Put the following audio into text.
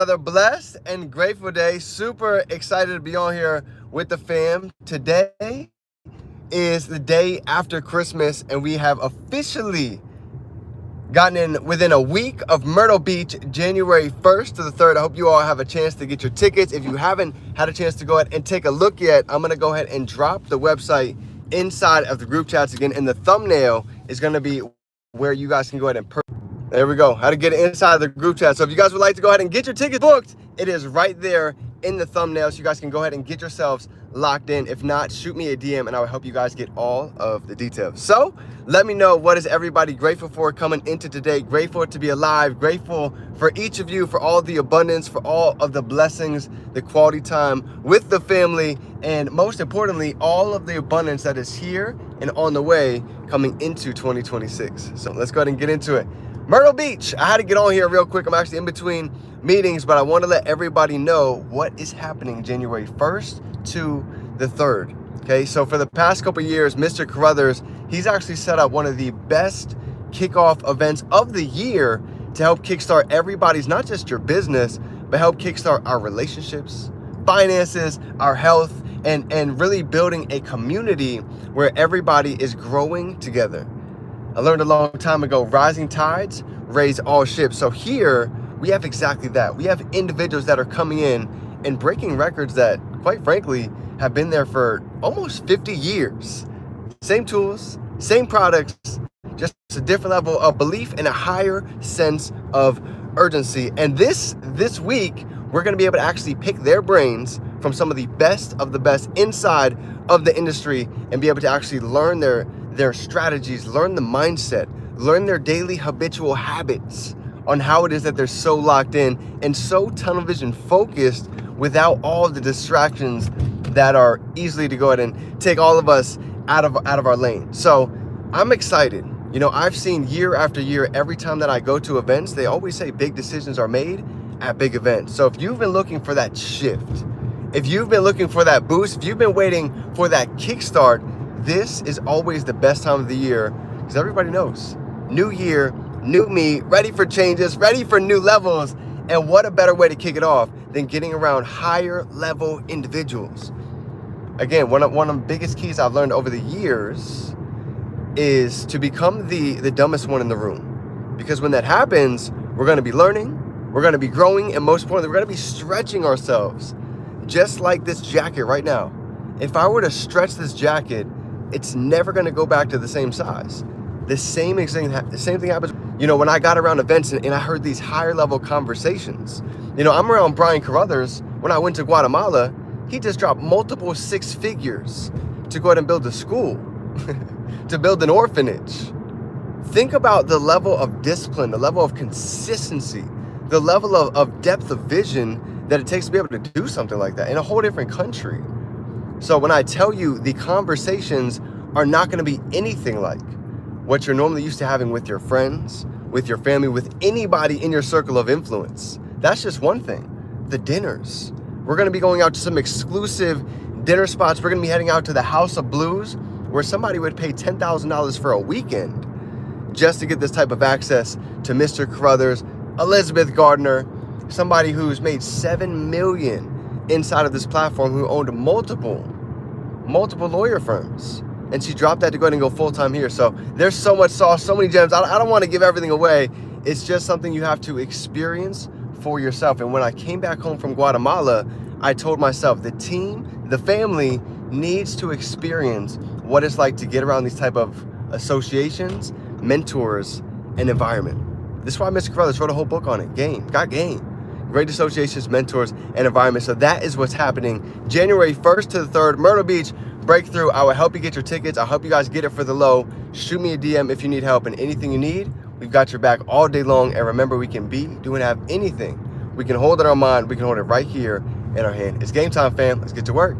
Another blessed and grateful day. Super excited to be on here with the fam. Today is the day after Christmas, and we have officially gotten in within a week of Myrtle Beach, January 1st to the 3rd. I hope you all have a chance to get your tickets. If you haven't had a chance to go ahead and take a look yet, I'm going to go ahead and drop the website inside of the group chats again, and the thumbnail is going to be where you guys can go ahead and purchase. There we go. How to get inside the group chat. So if you guys would like to go ahead and get your tickets booked, it is right there in the thumbnail. So you guys can go ahead and get yourselves locked in. If not, shoot me a DM and I will help you guys get all of the details. So let me know, what is everybody grateful for coming into today? Grateful to be alive. Grateful for each of you, for all the abundance, for all of the blessings, the quality time with the family, and most importantly, all of the abundance that is here and on the way coming into 2026. So let's go ahead and get into it. Myrtle Beach. I had to get on here real quick. I'm actually in between meetings, but I want to let everybody know what is happening January 1st to the 3rd. Okay, so for the past couple years, Mr. Carruthers, he's actually set up one of the best kickoff events of the year to help kickstart everybody's, not just your business, but help kickstart our relationships, finances, our health, and really building a community where everybody is growing together. I learned a long time ago, rising tides raise all ships. So here we have exactly that. We have individuals that are coming in and breaking records that, quite frankly, have been there for almost 50 years. Same tools, same products, just a different level of belief and a higher sense of urgency. And this week, we're going to be able to actually pick their brains from some of the best inside of the industry and be able to actually learn their strategies, learn the mindset, learn their daily habitual habits on how it is that they're so locked in and so tunnel vision focused without all the distractions that are easily to go ahead and take all of us out of our lane. So I'm excited. You know, I've seen year after year, every time that I go to events, they always say big decisions are made at big events. So if you've been looking for that shift, if you've been looking for that boost, if you've been waiting for that kickstart, this is always the best time of the year, because everybody knows, new year, new me, ready for changes, ready for new levels. And what a better way to kick it off than getting around higher level individuals. Again, one of the biggest keys I've learned over the years is to become the dumbest one in the room. Because when that happens, we're going to be learning, we're going to be growing, and most importantly, we're going to be stretching ourselves. Just like this jacket right now. If I were to stretch this jacket, it's never going to go back to the same size. The same thing happens, you know, when I got around events and I heard these higher level conversations. You know, I'm around Brian Carruthers. When I went to Guatemala, he just dropped multiple six figures to go ahead and build a school, to build an orphanage. Think about the level of discipline, the level of consistency, the level of depth of vision that it takes to be able to do something like that in a whole different country. So when I tell you, the conversations are not going to be anything like what you're normally used to having with your friends, with your family, with anybody in your circle of influence. That's just one thing. The dinners. We're going to be going out to some exclusive dinner spots. We're going to be heading out to the House of Blues, where somebody would pay $10,000 for a weekend just to get this type of access to Mr. Carruthers, Elizabeth Gardner, somebody who's made $7 million inside of this platform, who owned multiple lawyer firms, and she dropped that to go ahead and go full-time here. So there's so much sauce, so many gems. I don't want to give everything away. It's just something you have to experience for yourself. And when I came back home from Guatemala, I told myself, the team, the family needs to experience what it's like to get around these type of associations, mentors, and environment. This is why Mr. Carruthers wrote a whole book on it. Got game. Great associations, mentors, and environment. So that is what's happening January 1st to the 3rd, Myrtle Beach Breakthrough. I will help you get your tickets. I hope you guys get it for the low. Shoot me a DM if you need help, and anything you need, we've got your back all day long. And remember, we can be, do, and have anything we can hold in our mind. We can hold it right here in our hand. It's game time, fam. Let's get to work.